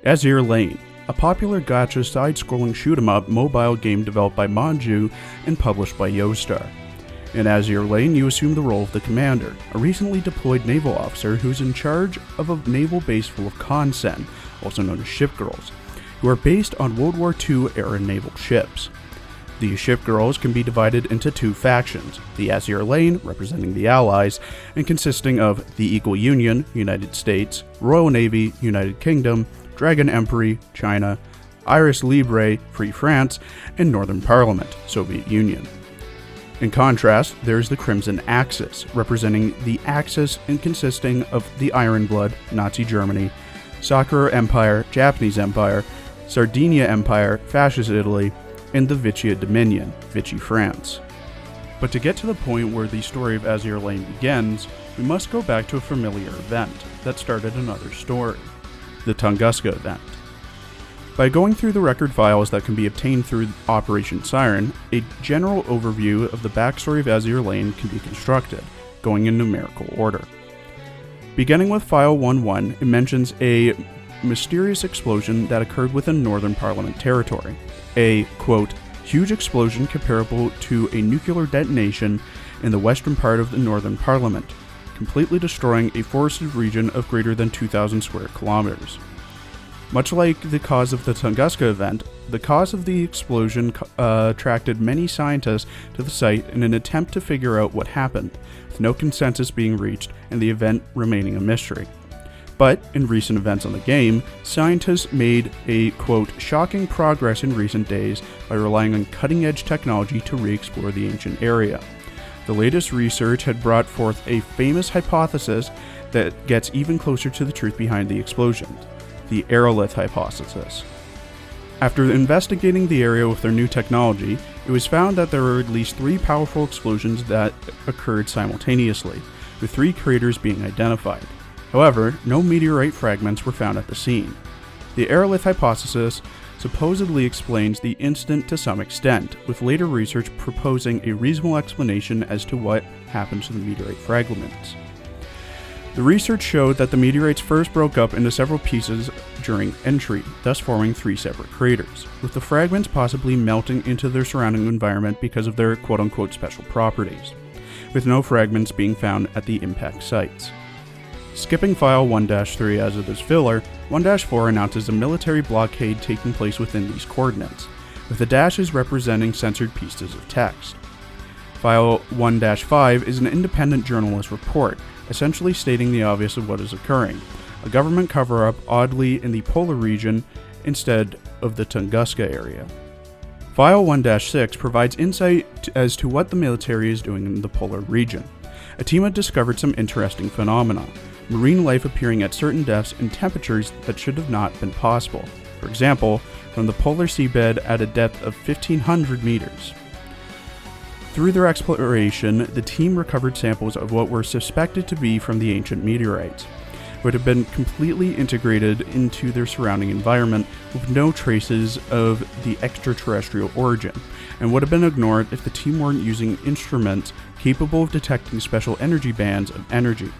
Azur Lane, a popular gacha side-scrolling shoot-'em-up mobile game developed by Manju and published by Yostar. In Azur Lane, you assume the role of the commander, a recently deployed naval officer who's in charge of a naval base full of Kansen, also known as ship girls, who are based on World War II-era naval ships. These ship girls can be divided into two factions, the Azur Lane, representing the Allies, and consisting of the Eagle Union, United States, Royal Navy, United Kingdom, Dragon Emperor, China, Iris Libre, Free France, and Northern Parliament, Soviet Union. In contrast, there's the Crimson Axis, representing the Axis and consisting of the Iron Blood, Nazi Germany, Sakura Empire, Japanese Empire, Sardinia Empire, Fascist Italy, and the Vichy Dominion, Vichy France. But to get to the point where the story of Azur Lane begins, we must go back to a familiar event that started another story, the Tunguska event. By going through the record files that can be obtained through Operation Siren, a general overview of the backstory of Azur Lane can be constructed, going in numerical order. Beginning with File 1.1, it mentions a mysterious explosion that occurred within Northern Parliament territory. A, quote, huge explosion comparable to a nuclear detonation in the western part of the Northern Parliament, completely destroying a forested region of greater than 2,000 square kilometers. Much like the cause of the Tunguska event, the cause of the explosion attracted many scientists to the site in an attempt to figure out what happened, with no consensus being reached and the event remaining a mystery. But, in recent events on the game, scientists made a, quote, shocking progress in recent days by relying on cutting-edge technology to re-explore the ancient area. The latest research had brought forth a famous hypothesis that gets even closer to the truth behind the explosion, the aerolith hypothesis. After investigating the area with their new technology, it was found that there were at least 3 powerful explosions that occurred simultaneously, with 3 craters being identified. However, no meteorite fragments were found at the scene. The aerolith hypothesis supposedly explains the incident to some extent, with later research proposing a reasonable explanation as to what happened to the meteorite fragments. The research showed that the meteorites first broke up into several pieces during entry, thus forming 3 separate craters, with the fragments possibly melting into their surrounding environment because of their quote-unquote special properties, with no fragments being found at the impact sites. Skipping File 1-3 as it is filler, 1-4 announces a military blockade taking place within these coordinates, with the dashes representing censored pieces of text. File 1-5 is an independent journalist report, essentially stating the obvious of what is occurring, a government cover-up oddly in the polar region instead of the Tunguska area. File 1-6 provides insight as to what the military is doing in the polar region. A team had discovered some interesting phenomena, marine life appearing at certain depths and temperatures that should have not been possible. For example, from the polar seabed at a depth of 1,500 meters. Through their exploration, the team recovered samples of what were suspected to be from the ancient meteorites, which had been completely integrated into their surrounding environment with no traces of the extraterrestrial origin, and would have been ignored if the team weren't using instruments capable of detecting special energy bands of energy.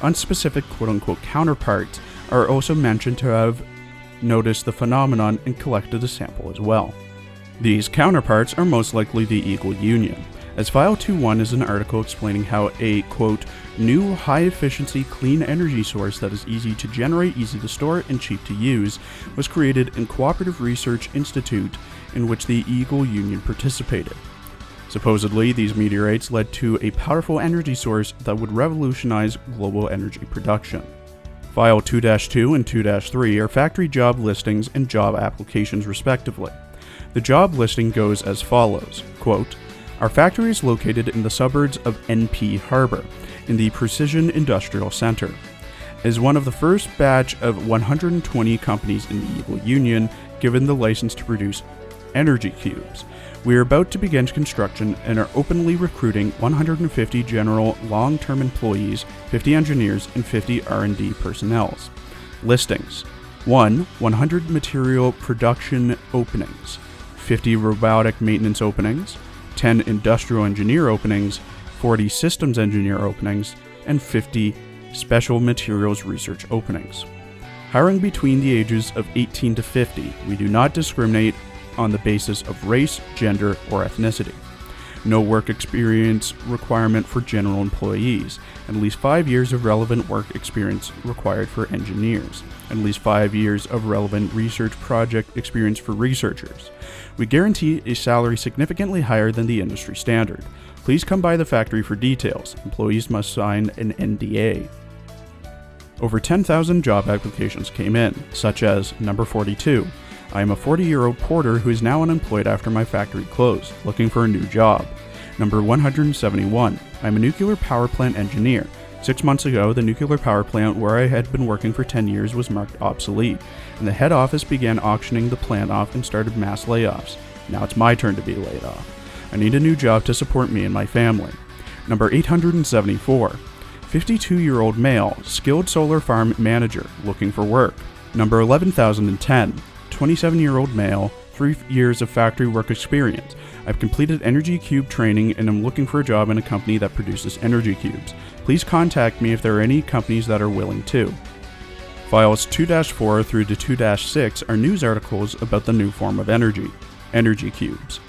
Unspecific quote-unquote counterparts are also mentioned to have noticed the phenomenon and collected a sample as well. These counterparts are most likely the Eagle Union, as File 2.1 is an article explaining how a, quote, new high-efficiency clean energy source that is easy to generate, easy to store, and cheap to use was created in Cooperative Research Institute in which the Eagle Union participated. Supposedly, these meteorites led to a powerful energy source that would revolutionize global energy production. File 2-2 and 2-3 are factory job listings and job applications respectively. The job listing goes as follows, quote, our factory is located in the suburbs of NP Harbor, in the Precision Industrial Center. As one of the first batch of 120 companies in the Eagle Union given the license to produce energy cubes, we are about to begin construction and are openly recruiting 150 general long-term employees, 50 engineers, and 50 R&D personnel. Listings: 1. 100 material production openings, 50 robotic maintenance openings, 10 industrial engineer openings, 40 systems engineer openings, and 50 special materials research openings. hiring between the ages of 18 to 50. We do not discriminate on the basis of race, gender, or ethnicity. No work experience requirement for general employees, and at least 5 years of relevant work experience required for engineers, and at least 5 years of relevant research project experience for researchers. We guarantee a salary significantly higher than the industry standard. Please come by the factory for details. Employees must sign an NDA. Over 10,000 job applications came in, such as number 42. I am a 40-year-old porter who is now unemployed after my factory closed, looking for a new job. Number 171. I am a nuclear power plant engineer. 6 months ago, the nuclear power plant where I had been working for 10 years was marked obsolete, and the head office began auctioning the plant off and started mass layoffs. Now it's my turn to be laid off. I need a new job to support me and my family. Number 874. 52-year-old male, skilled solar farm manager, looking for work. Number 11,010. 27-year-old male, 3 years of factory work experience. I've completed Energy Cube training and am looking for a job in a company that produces energy cubes. Please contact me if there are any companies that are willing to. Files 2-4 through to 2-6 are news articles about the new form of energy cubes.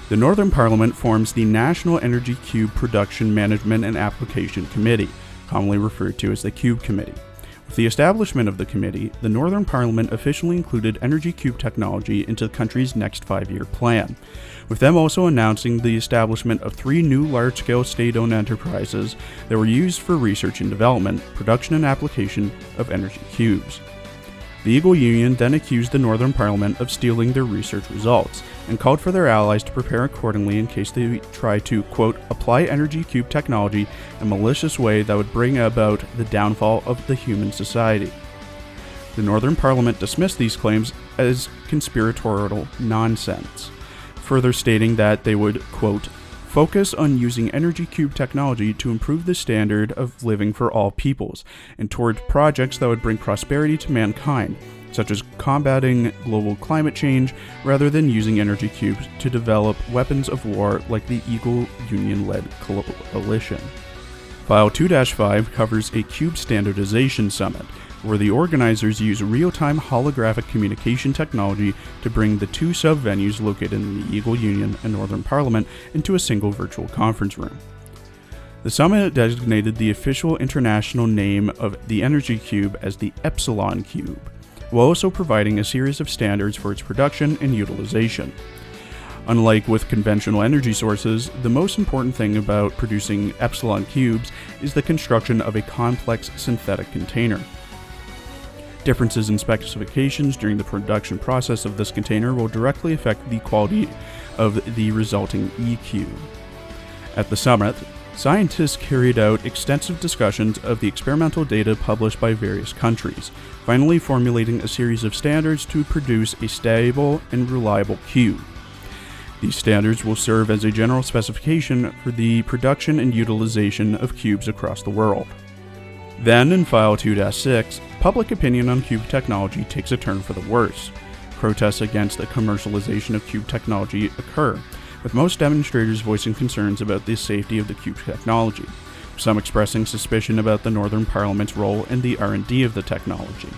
The Northern Parliament forms the National Energy Cube Production Management and Application Committee, commonly referred to as the Cube Committee. With the establishment of the committee, the Northern Parliament officially included Energy Cube technology into the country's next 5-year plan, with them also announcing the establishment of 3 new large-scale state-owned enterprises that were used for research and development, production and application of energy cubes. The Eagle Union then accused the Northern Parliament of stealing their research results, and called for their allies to prepare accordingly in case they try to, quote, apply energy cube technology in a malicious way that would bring about the downfall of the human society. The Northern Parliament dismissed these claims as conspiratorial nonsense, further stating that they would, quote, focus on using energy cube technology to improve the standard of living for all peoples, and toward projects that would bring prosperity to mankind, such as combating global climate change, rather than using energy cubes to develop weapons of war like the Eagle Union-led coalition. File 2-5 covers a cube standardization summit, where the organizers use real-time holographic communication technology to bring the 2 sub-venues located in the Eagle Union and Northern Parliament into a single virtual conference room. The summit designated the official international name of the Energy Cube as the Epsilon Cube, while also providing a series of standards for its production and utilization. Unlike with conventional energy sources, the most important thing about producing Epsilon cubes is the construction of a complex synthetic container. Differences in specifications during the production process of this container will directly affect the quality of the resulting E-cube. At the summit, scientists carried out extensive discussions of the experimental data published by various countries, finally formulating a series of standards to produce a stable and reliable cube. These standards will serve as a general specification for the production and utilization of cubes across the world. Then, in File 2-6, public opinion on cube technology takes a turn for the worse. Protests against the commercialization of cube technology occur, with most demonstrators voicing concerns about the safety of the cube technology, some expressing suspicion about the Northern Parliament's role in the R&D of the technology.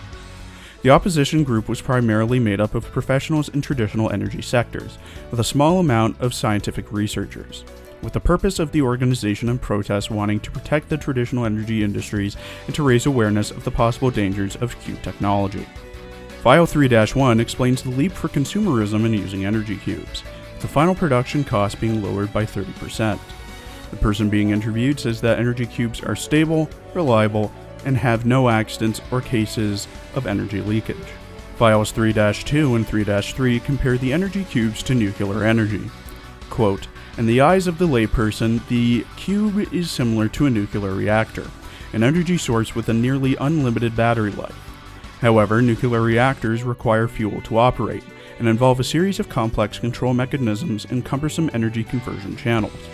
The opposition group was primarily made up of professionals in traditional energy sectors, with a small amount of scientific researchers, with the purpose of the organization and protests wanting to protect the traditional energy industries and to raise awareness of the possible dangers of cube technology. File 3-1 explains the leap for consumerism in using energy cubes, with the final production cost being lowered by 30%. The person being interviewed says that energy cubes are stable, reliable, and have no accidents or cases of energy leakage. Files 3-2 and 3-3 compare the energy cubes to nuclear energy. Quote, in the eyes of the layperson, the cube is similar to a nuclear reactor, an energy source with a nearly unlimited battery life. However, nuclear reactors require fuel to operate, and involve a series of complex control mechanisms and cumbersome energy conversion channels.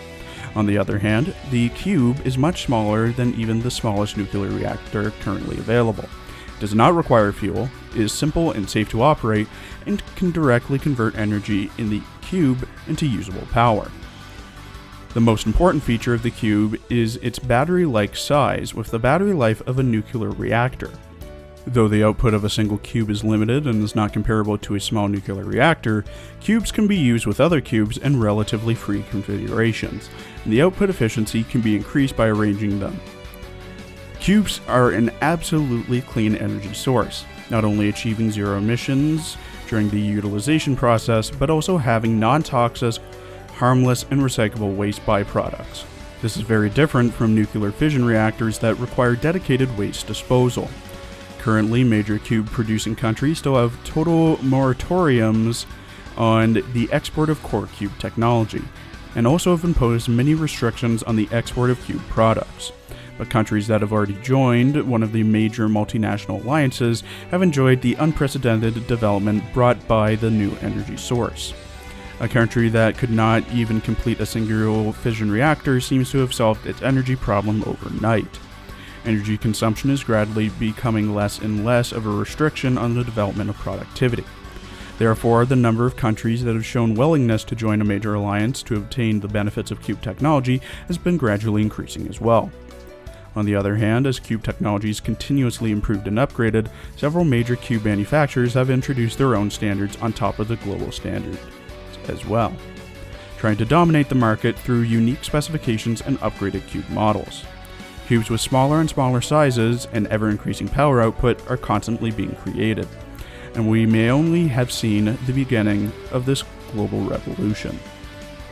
On the other hand, the cube is much smaller than even the smallest nuclear reactor currently available. It does not require fuel, is simple and safe to operate, and can directly convert energy in the cube into usable power. The most important feature of the cube is its battery-like size, with the battery life of a nuclear reactor. Though the output of a single cube is limited and is not comparable to a small nuclear reactor, cubes can be used with other cubes in relatively free configurations, and the output efficiency can be increased by arranging them. Cubes are an absolutely clean energy source, not only achieving zero emissions during the utilization process, but also having non-toxic, harmless, and recyclable waste byproducts. This is very different from nuclear fission reactors that require dedicated waste disposal. Currently, major cube-producing countries still have total moratoriums on the export of core cube technology, and also have imposed many restrictions on the export of cube products. But countries that have already joined one of the major multinational alliances have enjoyed the unprecedented development brought by the new energy source. A country that could not even complete a single fission reactor seems to have solved its energy problem overnight. Energy consumption is gradually becoming less and less of a restriction on the development of productivity. Therefore, the number of countries that have shown willingness to join a major alliance to obtain the benefits of cube technology has been gradually increasing as well. On the other hand, as cube technology is continuously improved and upgraded, several major cube manufacturers have introduced their own standards on top of the global standards as well, trying to dominate the market through unique specifications and upgraded cube models. Cubes with smaller and smaller sizes and ever-increasing power output are constantly being created, and we may only have seen the beginning of this global revolution.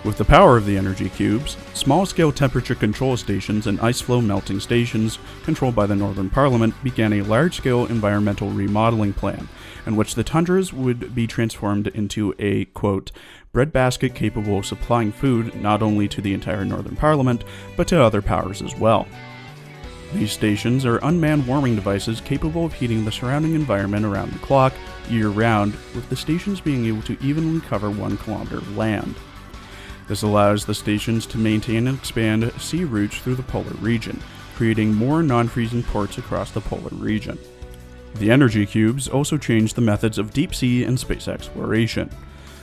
With the power of the energy cubes, small-scale temperature control stations and ice flow melting stations controlled by the Northern Parliament began a large-scale environmental remodeling plan, in which the tundras would be transformed into a, quote, breadbasket capable of supplying food not only to the entire Northern Parliament, but to other powers as well. These stations are unmanned warming devices capable of heating the surrounding environment around the clock, year-round, with the stations being able to evenly cover 1 kilometer of land. This allows the stations to maintain and expand sea routes through the polar region, creating more non-freezing ports across the polar region. The energy cubes also changed the methods of deep sea and space exploration,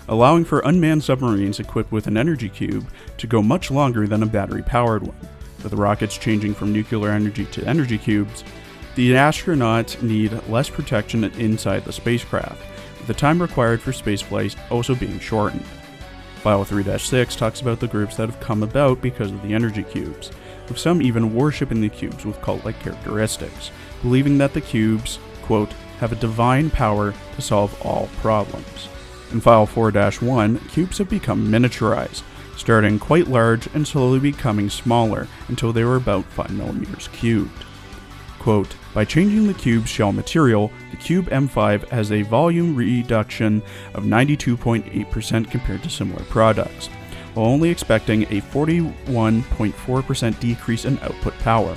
allowing for unmanned submarines equipped with an energy cube to go much longer than a battery-powered one. With rockets changing from nuclear energy to energy cubes, the astronauts need less protection inside the spacecraft, with the time required for spaceflight also being shortened. File 3-6 talks about the groups that have come about because of the energy cubes, with some even worshipping the cubes with cult-like characteristics, believing that the cubes, quote, have a divine power to solve all problems. In File 4-1, cubes have become miniaturized, starting quite large and slowly becoming smaller until they were about 5 millimeters cubed. Quote, by changing the cube's shell material, the Cube M5 has a volume reduction of 92.8% compared to similar products, while only expecting a 41.4% decrease in output power.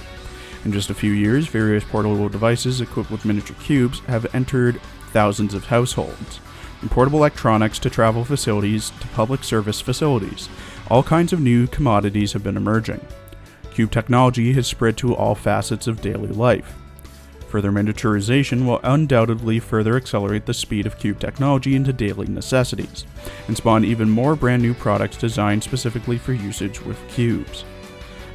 In just a few years, various portable devices equipped with miniature cubes have entered thousands of households. From portable electronics to travel facilities to public service facilities, all kinds of new commodities have been emerging. Cube technology has spread to all facets of daily life. Further miniaturization will undoubtedly further accelerate the speed of cube technology into daily necessities, and spawn even more brand new products designed specifically for usage with cubes.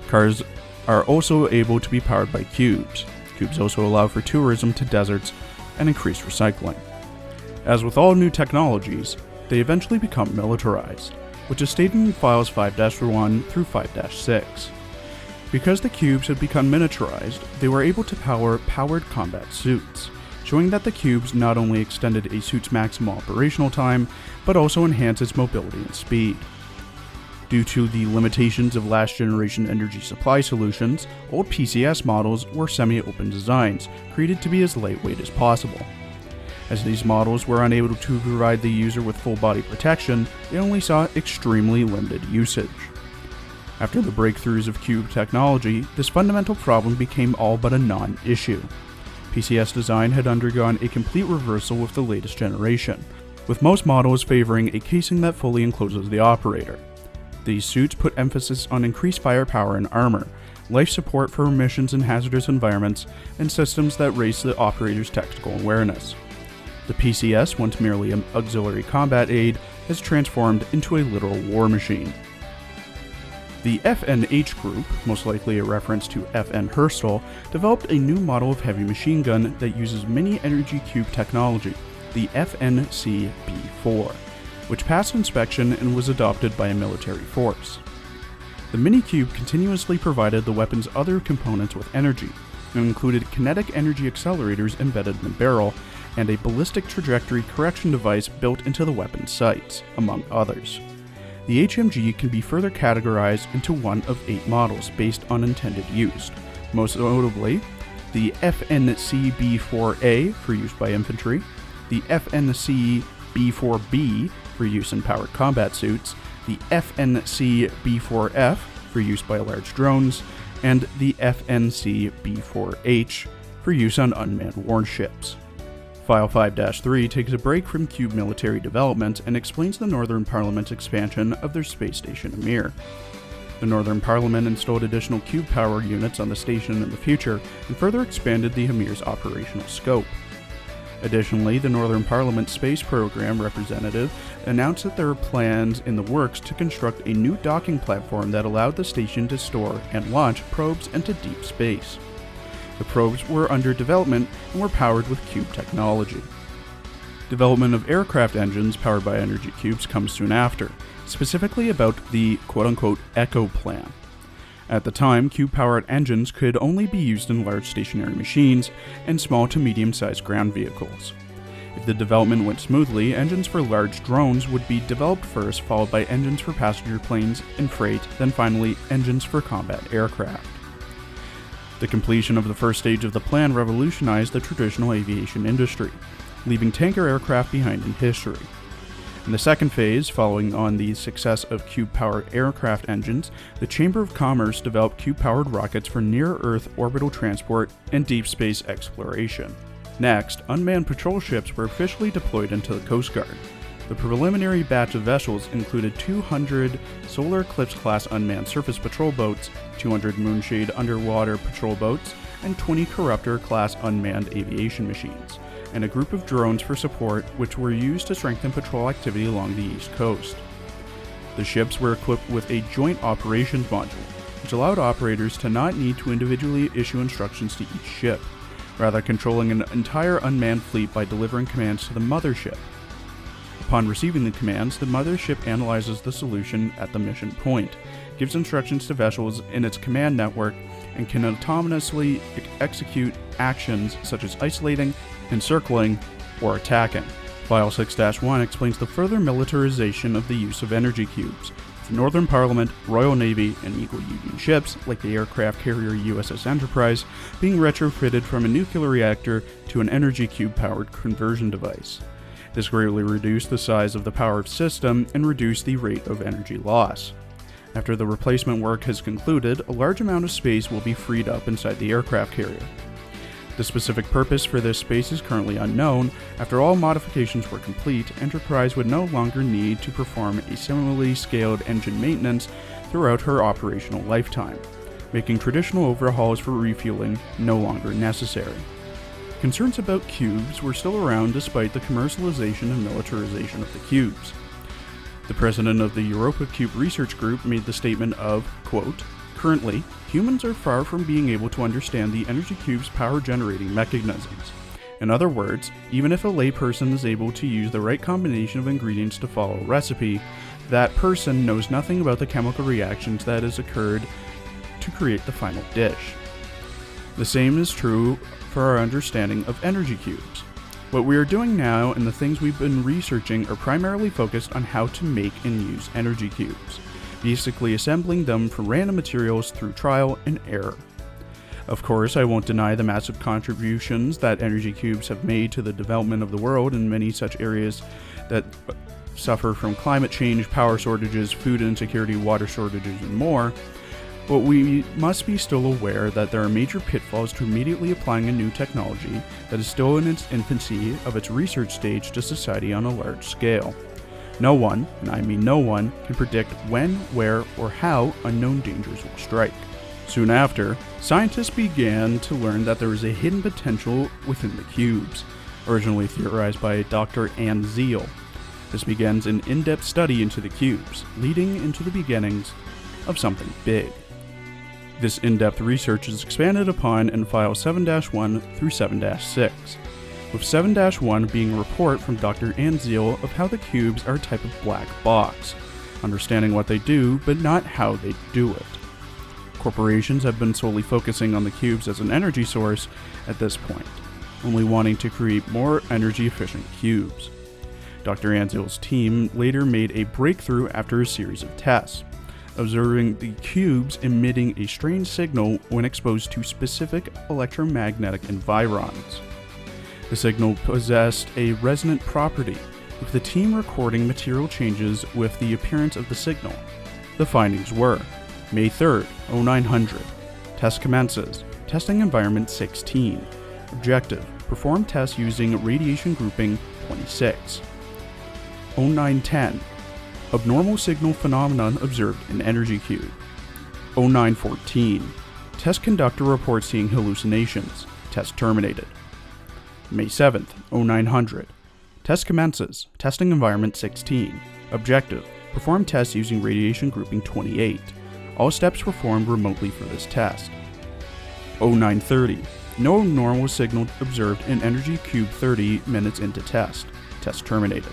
Cars are also able to be powered by cubes. Cubes also allow for tourism to deserts and increased recycling. As with all new technologies, they eventually become militarized, which is stated in files 5-1 through 5-6. Because the cubes had become miniaturized, they were able to power powered combat suits, showing that the cubes not only extended a suit's maximum operational time, but also enhanced its mobility and speed. Due to the limitations of last-generation energy supply solutions, old PCS models were semi-open designs, created to be as lightweight as possible. As these models were unable to provide the user with full body protection, they only saw extremely limited usage. After the breakthroughs of cube technology, this fundamental problem became all but a non-issue. PCS design had undergone a complete reversal with the latest generation, with most models favoring a casing that fully encloses the operator. These suits put emphasis on increased firepower and armor, life support for missions in hazardous environments, and systems that raise the operator's tactical awareness. The PCS, once merely an auxiliary combat aid, has transformed into a literal war machine. The FNH group, most likely a reference to FN Herstal, developed a new model of heavy machine gun that uses mini energy cube technology, the FNC-B4, which passed inspection and was adopted by a military force. The mini-cube continuously provided the weapon's other components with energy, and included kinetic energy accelerators embedded in the barrel, and a ballistic trajectory correction device built into the weapon's sights, among others. The HMG can be further categorized into one of 8 models based on intended use, most notably the FNC-B4A for use by infantry, the FNC-B4B for use in powered combat suits, the FNC-B4F for use by large drones, and the FNC-B4H for use on unmanned warships. File 5-3 takes a break from Cube military development and explains the Northern Parliament's expansion of their space station Amir. The Northern Parliament installed additional Cube power units on the station in the future and further expanded the Amir's operational scope. Additionally, the Northern Parliament Space Program representative announced that there are plans in the works to construct a new docking platform that allowed the station to store and launch probes into deep space. The probes were under development and were powered with Cube technology. Development of aircraft engines powered by energy cubes comes soon after, specifically about the quote-unquote Echo plan. At the time, Cube-powered engines could only be used in large stationary machines and small to medium-sized ground vehicles. If the development went smoothly, engines for large drones would be developed first, followed by engines for passenger planes and freight, then finally engines for combat aircraft. The completion of the first stage of the plan revolutionized the traditional aviation industry, leaving tanker aircraft behind in history. In the second phase, following on the success of Cube-powered aircraft engines, the Chamber of Commerce developed Cube-powered rockets for near-Earth orbital transport and deep space exploration. Next, unmanned patrol ships were officially deployed into the Coast Guard. The preliminary batch of vessels included 200 Solar Eclipse-class unmanned surface patrol boats, 200 Moonshade underwater patrol boats, and 20 Corruptor-class unmanned aviation machines, and a group of drones for support which were used to strengthen patrol activity along the East Coast. The ships were equipped with a Joint Operations Module, which allowed operators to not need to individually issue instructions to each ship, rather controlling an entire unmanned fleet by delivering commands to the mothership. Upon receiving the commands, the mothership analyzes the solution at the mission point, gives instructions to vessels in its command network, and can autonomously execute actions such as isolating, encircling, or attacking. File 6-1 explains the further militarization of the use of energy cubes, with Northern Parliament, Royal Navy, and Eagle Union ships, like the aircraft carrier USS Enterprise, being retrofitted from a nuclear reactor to an energy cube-powered conversion device. This greatly reduced the size of the power system and reduced the rate of energy loss. After the replacement work has concluded, a large amount of space will be freed up inside the aircraft carrier. The specific purpose for this space is currently unknown. After all modifications were complete, Enterprise would no longer need to perform a similarly scaled engine maintenance throughout her operational lifetime, making traditional overhauls for refueling no longer necessary. Concerns about cubes were still around despite the commercialization and militarization of the cubes. The president of the Europa Cube Research Group made the statement of, quote, "Currently, humans are far from being able to understand the energy cube's power-generating mechanisms. In other words, even if a layperson is able to use the right combination of ingredients to follow a recipe, that person knows nothing about the chemical reactions that has occurred to create the final dish. The same is true for our understanding of energy cubes. What we are doing now and the things we've been researching are primarily focused on how to make and use energy cubes, basically assembling them from random materials through trial and error. Of course, I won't deny the massive contributions that energy cubes have made to the development of the world in many such areas that suffer from climate change, power shortages, food insecurity, water shortages, and more. But we must be still aware that there are major pitfalls to immediately applying a new technology that is still in its infancy of its research stage to society on a large scale. No one, and I mean no one, can predict when, where, or how unknown dangers will strike. Soon after, scientists began to learn that there is a hidden potential within the cubes, originally theorized by Dr. Anne Zeal. This begins an in-depth study into the cubes, leading into the beginnings of something big. This in-depth research is expanded upon in files 7-1 through 7-6, with 7-1 being a report from Dr. Anziel of how the cubes are a type of black box, understanding what they do but not how they do it. Corporations have been solely focusing on the cubes as an energy source at this point, only wanting to create more energy-efficient cubes. Dr. Anziel's team later made a breakthrough after a series of tests, observing the cubes emitting a strange signal when exposed to specific electromagnetic environs. The signal possessed a resonant property, with the team recording material changes with the appearance of the signal. The findings were: May 3rd, 0900. Test commences. Testing environment 16. Objective: perform tests using radiation grouping 26. 0910. Abnormal signal phenomenon observed in energy cube. 0914. Test conductor reports seeing hallucinations. Test terminated. May 7th, 0900. Test commences. Testing environment 16. Objective: perform tests using radiation grouping 28. All steps performed remotely for this test. 0930. No abnormal signal observed in energy cube 30 minutes into test. Test terminated.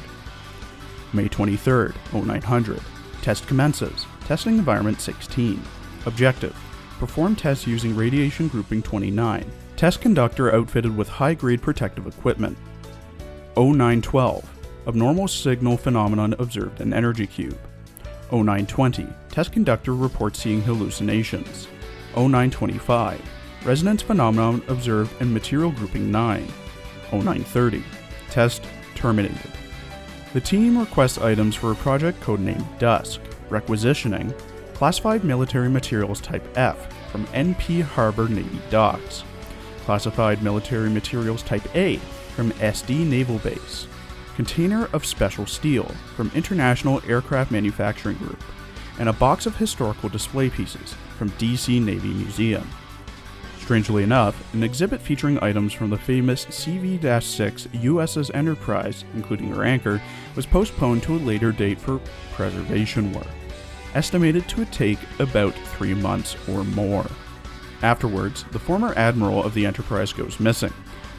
May 23rd, 0900. Test commences. Testing environment 16. Objective: perform tests using radiation grouping 29. Test conductor outfitted with high-grade protective equipment. 0912. Abnormal signal phenomenon observed in energy cube. 0920. Test conductor reports seeing hallucinations. 0925. Resonance phenomenon observed in material grouping 9. 0930. Test terminated. The team requests items for a project codenamed Dusk, requisitioning classified military materials type F from NP Harbor Navy docks, classified military materials type A from SD Naval Base, container of special steel from International Aircraft Manufacturing Group, and a box of historical display pieces from DC Navy Museum. Strangely enough, an exhibit featuring items from the famous CV-6 USS Enterprise, including her anchor, was postponed to a later date for preservation work, estimated to take about 3 months or more. Afterwards, the former admiral of the Enterprise goes missing.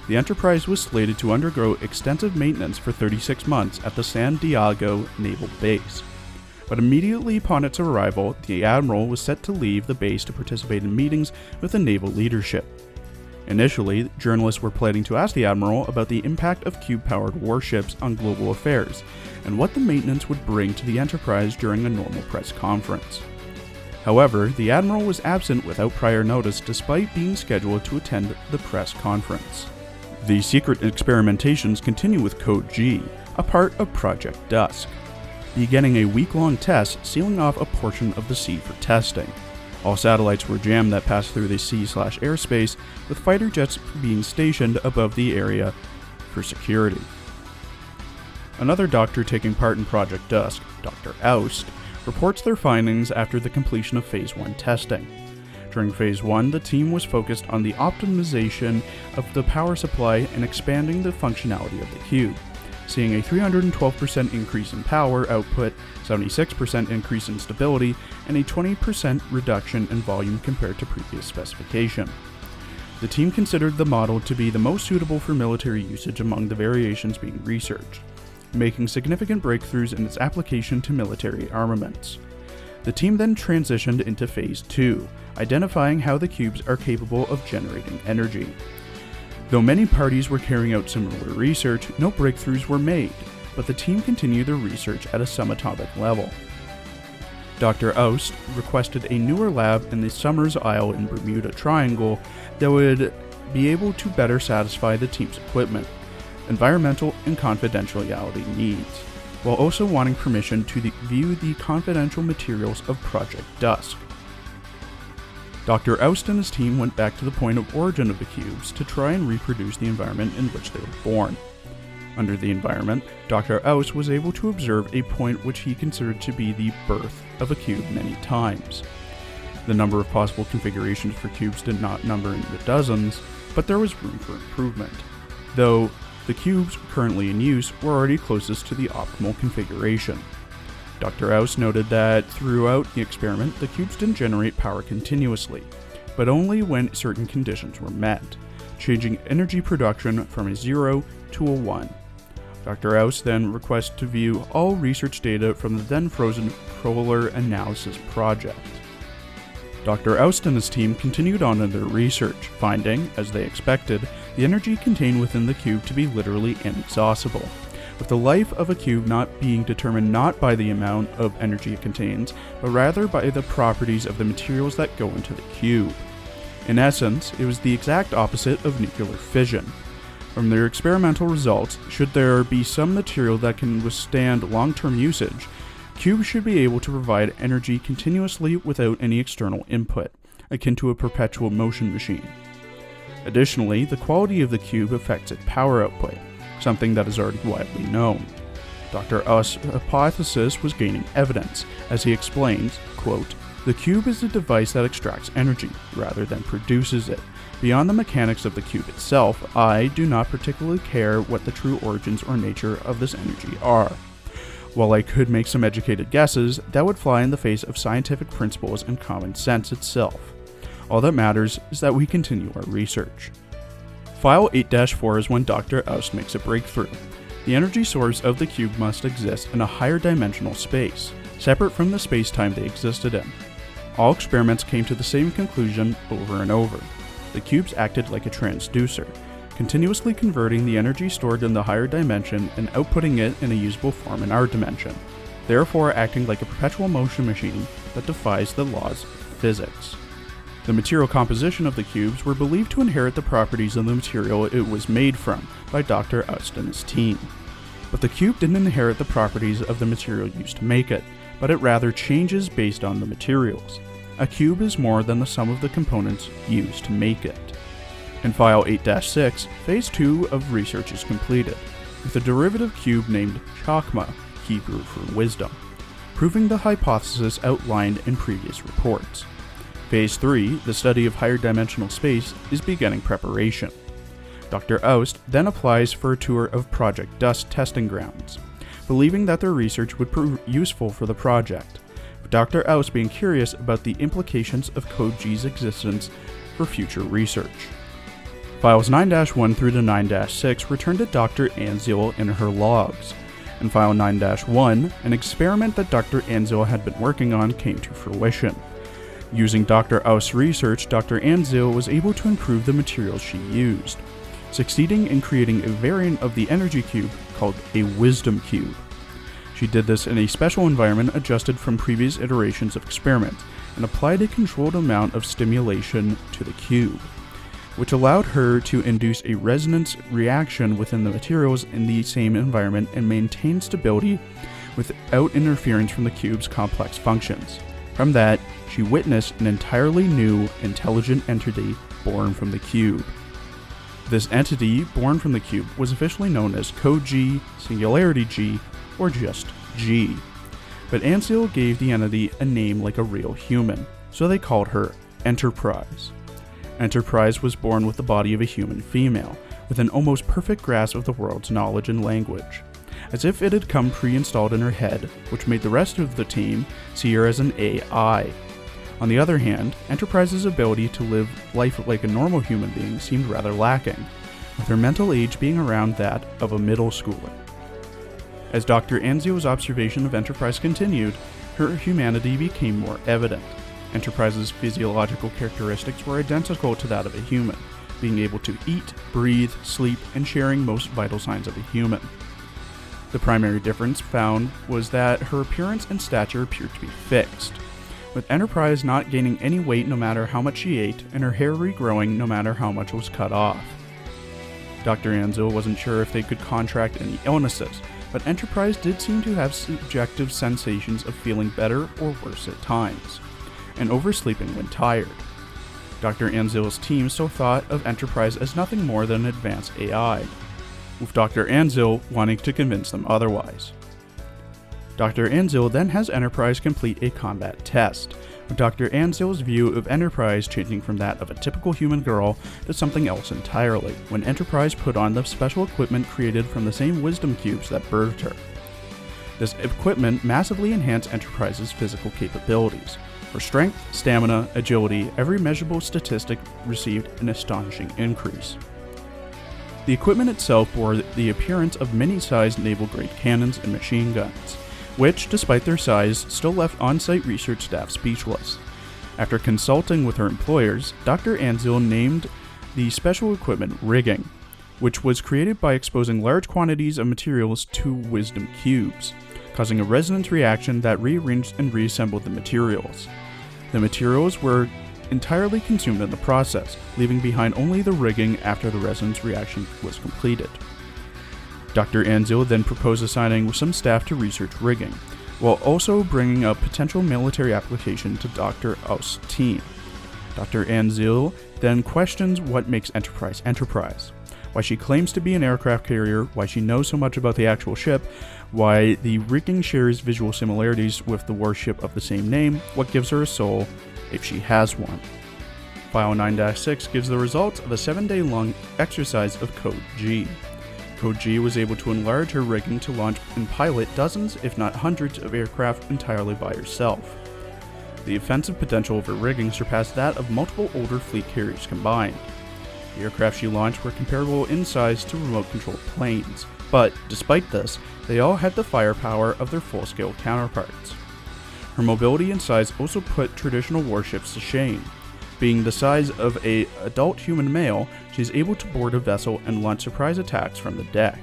The Enterprise was slated to undergo extensive maintenance for 36 months at the San Diego Naval Base. But immediately upon its arrival, the Admiral was set to leave the base to participate in meetings with the naval leadership. Initially, journalists were planning to ask the Admiral about the impact of cube-powered warships on global affairs, and what the maintenance would bring to the Enterprise during a normal press conference. However, the Admiral was absent without prior notice despite being scheduled to attend the press conference. The secret experimentations continue with Code G, a part of Project Dusk, beginning a week-long test sealing off a portion of the sea for testing. All satellites were jammed that passed through the sea/airspace, with fighter jets being stationed above the area for security. Another doctor taking part in Project Dusk, Dr. Oust, reports their findings after the completion of Phase 1 testing. During Phase 1, the team was focused on the optimization of the power supply and expanding the functionality of the cube, seeing a 312% increase in power output, 76% increase in stability, and a 20% reduction in volume compared to previous specification. The team considered the model to be the most suitable for military usage among the variations being researched, making significant breakthroughs in its application to military armaments. The team then transitioned into Phase 2, identifying how the cubes are capable of generating energy. Though many parties were carrying out similar research, no breakthroughs were made, but the team continued their research at a subatomic level. Dr. Oust requested a newer lab in the Summers Isle in Bermuda Triangle that would be able to better satisfy the team's equipment, environmental, and confidentiality needs, while also wanting permission to view the confidential materials of Project Dusk. Dr. Oust and his team went back to the point of origin of the cubes to try and reproduce the environment in which they were born. Under the environment, Dr. Oust was able to observe a point which he considered to be the birth of a cube many times. The number of possible configurations for cubes did not number in the dozens, but there was room for improvement, though the cubes currently in use were already closest to the optimal configuration. Dr. Aus noted that throughout the experiment, the cubes didn't generate power continuously, but only when certain conditions were met, changing energy production from a 0 to a 1. Dr. Aus then requests to view all research data from the then frozen Polar Analysis Project. Dr. Aus and his team continued on in their research, finding, as they expected, the energy contained within the cube to be literally inexhaustible, with the life of a cube not being determined not by the amount of energy it contains, but rather by the properties of the materials that go into the cube. In essence, it was the exact opposite of nuclear fission. From their experimental results, should there be some material that can withstand long-term usage, cubes should be able to provide energy continuously without any external input, akin to a perpetual motion machine. Additionally, the quality of the cube affects its power output, something that is already widely known. Dr. Aus' hypothesis was gaining evidence, as he explains, quote, "The cube is a device that extracts energy, rather than produces it. Beyond the mechanics of the cube itself, I do not particularly care what the true origins or nature of this energy are. While I could make some educated guesses, that would fly in the face of scientific principles and common sense itself. All that matters is that we continue our research." File 8-4 is when Dr. Aus makes a breakthrough. The energy source of the cube must exist in a higher dimensional space, separate from the space-time they existed in. All experiments came to the same conclusion over and over. The cubes acted like a transducer, continuously converting the energy stored in the higher dimension and outputting it in a usable form in our dimension, therefore acting like a perpetual motion machine that defies the laws of physics. The material composition of the cubes were believed to inherit the properties of the material it was made from by Dr. Aus and his team. But the cube didn't inherit the properties of the material used to make it, but it rather changes based on the materials. A cube is more than the sum of the components used to make it. In File 8-6, Phase 2 of research is completed, with a derivative cube named Chakma, Hebrew for wisdom, proving the hypothesis outlined in previous reports. Phase 3, the study of higher dimensional space, is beginning preparation. Dr. Aus then applies for a tour of Project Dust testing grounds, believing that their research would prove useful for the project, with Dr. Aus being curious about the implications of Code G's existence for future research. Files 9-1 through to 9-6 return to Dr. Anzil in her logs. In File 9-1, an experiment that Dr. Anzil had been working on came to fruition. Using Dr. Aus' research, Dr. Anzil was able to improve the materials she used, succeeding in creating a variant of the energy cube called a wisdom cube. She did this in a special environment adjusted from previous iterations of experiments, and applied a controlled amount of stimulation to the cube, which allowed her to induce a resonance reaction within the materials in the same environment and maintain stability without interference from the cube's complex functions. From that, she witnessed an entirely new, intelligent entity born from the cube. This entity, born from the cube, was officially known as Code G, Singularity G, or just G. But Anzil gave the entity a name like a real human, so they called her Enterprise. Enterprise was born with the body of a human female, with an almost perfect grasp of the world's knowledge and language, as if it had come pre-installed in her head, which made the rest of the team see her as an AI. On the other hand, Enterprise's ability to live life like a normal human being seemed rather lacking, with her mental age being around that of a middle schooler. As Dr. Anzil's observation of Enterprise continued, her humanity became more evident. Enterprise's physiological characteristics were identical to that of a human, being able to eat, breathe, sleep, and sharing most vital signs of a human. The primary difference found was that her appearance and stature appeared to be fixed, with Enterprise not gaining any weight no matter how much she ate, and her hair regrowing no matter how much was cut off. Dr. Anzil wasn't sure if they could contract any illnesses, but Enterprise did seem to have subjective sensations of feeling better or worse at times, and oversleeping when tired. Dr. Anzil's team still thought of Enterprise as nothing more than an advanced AI, with Dr. Anzil wanting to convince them otherwise. Dr. Anzil then has Enterprise complete a combat test, with Dr. Anzil's view of Enterprise changing from that of a typical human girl to something else entirely, when Enterprise put on the special equipment created from the same wisdom cubes that birthed her. This equipment massively enhanced Enterprise's physical capabilities. For strength, stamina, agility, every measurable statistic received an astonishing increase. The equipment itself bore the appearance of mini-sized naval-grade cannons and machine guns, which, despite their size, still left on-site research staff speechless. After consulting with her employers, Dr. Anzil named the special equipment rigging, which was created by exposing large quantities of materials to wisdom cubes, causing a resonance reaction that rearranged and reassembled the materials. The materials were entirely consumed in the process, leaving behind only the rigging after the resonance reaction was completed. Dr. Anzil then proposed assigning some staff to research rigging, while also bringing up potential military application to Dr. Aus' team. Dr. Anzil then questions what makes Enterprise Enterprise, why she claims to be an aircraft carrier, why she knows so much about the actual ship, why the rigging shares visual similarities with the warship of the same name, what gives her a soul, if she has one. File 9-6 gives the results of a 7-day-long exercise of Code G. Code G was able to enlarge her rigging to launch and pilot dozens, if not hundreds, of aircraft entirely by herself. The offensive potential of her rigging surpassed that of multiple older fleet carriers combined. The aircraft she launched were comparable in size to remote-controlled planes, but despite this, they all had the firepower of their full-scale counterparts. Her mobility and size also put traditional warships to shame. Being the size of an adult human male, she is able to board a vessel and launch surprise attacks from the deck.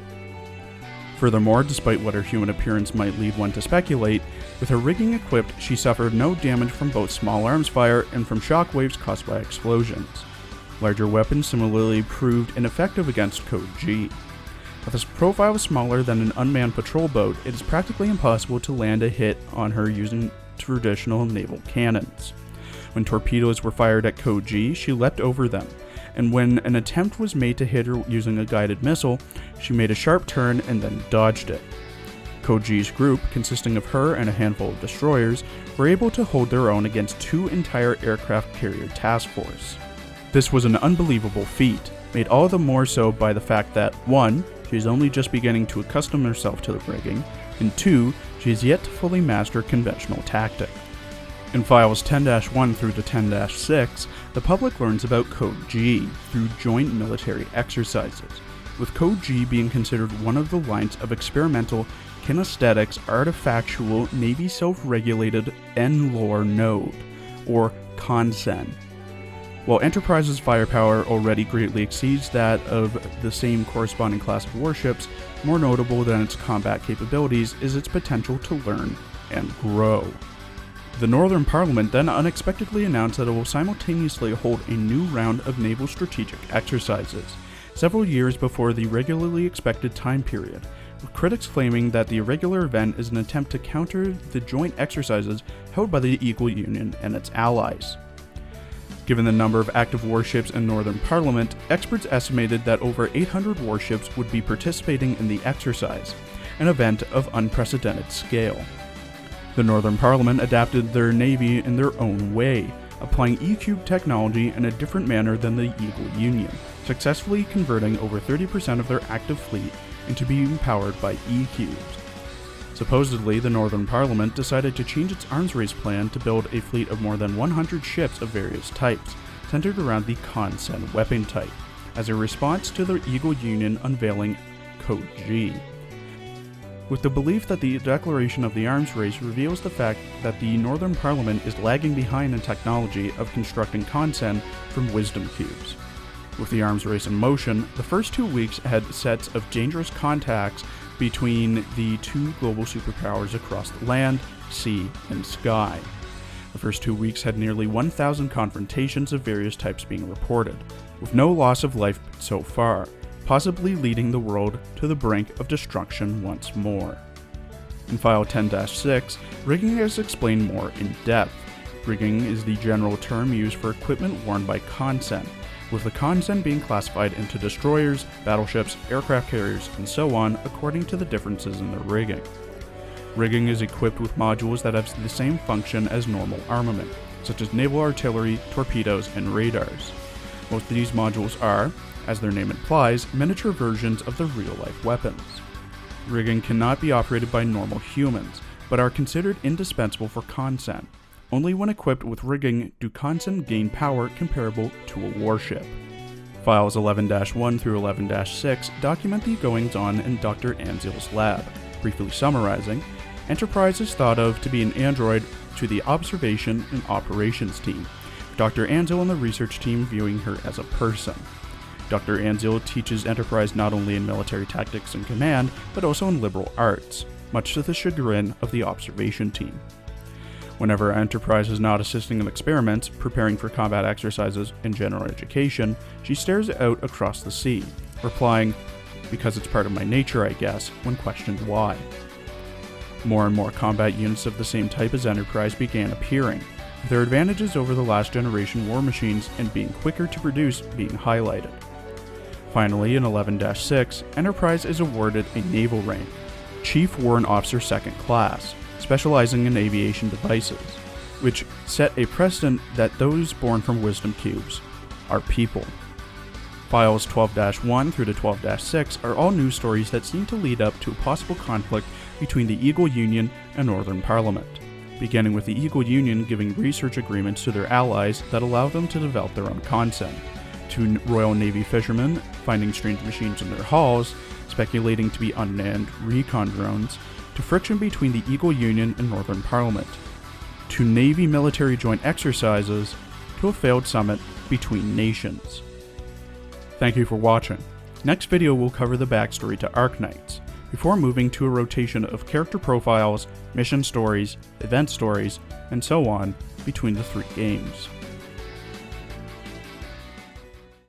Furthermore, despite what her human appearance might lead one to speculate, with her rigging equipped, she suffered no damage from both small arms fire and from shock waves caused by explosions. Larger weapons similarly proved ineffective against Code G. With a profile smaller than an unmanned patrol boat, it is practically impossible to land a hit on her using traditional naval cannons. When torpedoes were fired at Code G, she leapt over them, and when an attempt was made to hit her using a guided missile, she made a sharp turn and then dodged it. Code G's group, consisting of her and a handful of destroyers, were able to hold their own against 2 entire aircraft carrier task force. This was an unbelievable feat, made all the more so by the fact that 1. She is only just beginning to accustom herself to the rigging, and 2. She has yet to fully master conventional tactic. In files 10-1 through to 10-6, the public learns about Code G through joint military exercises, with Code G being considered one of the lines of experimental kinesthetics artifactual Navy self-regulated N-lore node, or CONSEN. While Enterprise's firepower already greatly exceeds that of the same corresponding class of warships, more notable than its combat capabilities is its potential to learn and grow. The Northern Parliament then unexpectedly announced that it will simultaneously hold a new round of naval strategic exercises, several years before the regularly expected time period, with critics claiming that the irregular event is an attempt to counter the joint exercises held by the Eagle Union and its allies. Given the number of active warships in Northern Parliament, experts estimated that over 800 warships would be participating in the exercise, an event of unprecedented scale. The Northern Parliament adapted their navy in their own way, applying E-Cube technology in a different manner than the Eagle Union, successfully converting over 30% of their active fleet into being powered by E-Cubes. Supposedly, the Northern Parliament decided to change its arms race plan to build a fleet of more than 100 ships of various types, centered around the CONSEN weapon type, as a response to the Eagle Union unveiling Code G. With the belief that the declaration of the arms race reveals the fact that the Northern Parliament is lagging behind in technology of constructing CONSEN from wisdom cubes. With the arms race in motion, the first 2 weeks had sets of dangerous contacts between the 2 global superpowers across the land, sea, and sky. The first 2 weeks had nearly 1,000 confrontations of various types being reported, with no loss of life so far, possibly leading the world to the brink of destruction once more. In File 10-6, rigging is explained more in depth. Rigging is the general term used for equipment worn by CONSEN, with the CONSEN being classified into destroyers, battleships, aircraft carriers, and so on according to the differences in their rigging. Rigging is equipped with modules that have the same function as normal armament, such as naval artillery, torpedoes, and radars. Most of these modules are, as their name implies, miniature versions of the real-life weapons. Rigging cannot be operated by normal humans, but are considered indispensable for consent. Only when equipped with rigging do consent gain power comparable to a warship. Files 11-1 through 11-6 document the goings-on in Dr. Anzil's lab. Briefly summarizing, Enterprise is thought of to be an android to the observation and operations team, Dr. Anzil and the research team viewing her as a person. Dr. Anzil teaches Enterprise not only in military tactics and command, but also in liberal arts, much to the chagrin of the observation team. Whenever Enterprise is not assisting in experiments, preparing for combat exercises, and general education, she stares out across the sea, replying, "Because it's part of my nature, I guess," when questioned why. More and more combat units of the same type as Enterprise began appearing, with their advantages over the last generation war machines and being quicker to produce being highlighted. Finally, in 11-6, Enterprise is awarded a naval rank, Chief Warrant Officer 2nd Class, specializing in aviation devices, which set a precedent that those born from wisdom cubes are people. Files 12-1 through to 12-6 are all news stories that seem to lead up to a possible conflict between the Eagle Union and Northern Parliament, beginning with the Eagle Union giving research agreements to their allies that allow them to develop their own content, to Royal Navy fishermen finding strange machines in their hulls, speculating to be unmanned recon drones, to friction between the Eagle Union and Northern Parliament, to Navy military joint exercises, to a failed summit between nations. Thank you for watching. Next video will cover the backstory to Arknights, before moving to a rotation of character profiles, mission stories, event stories, and so on between the three games.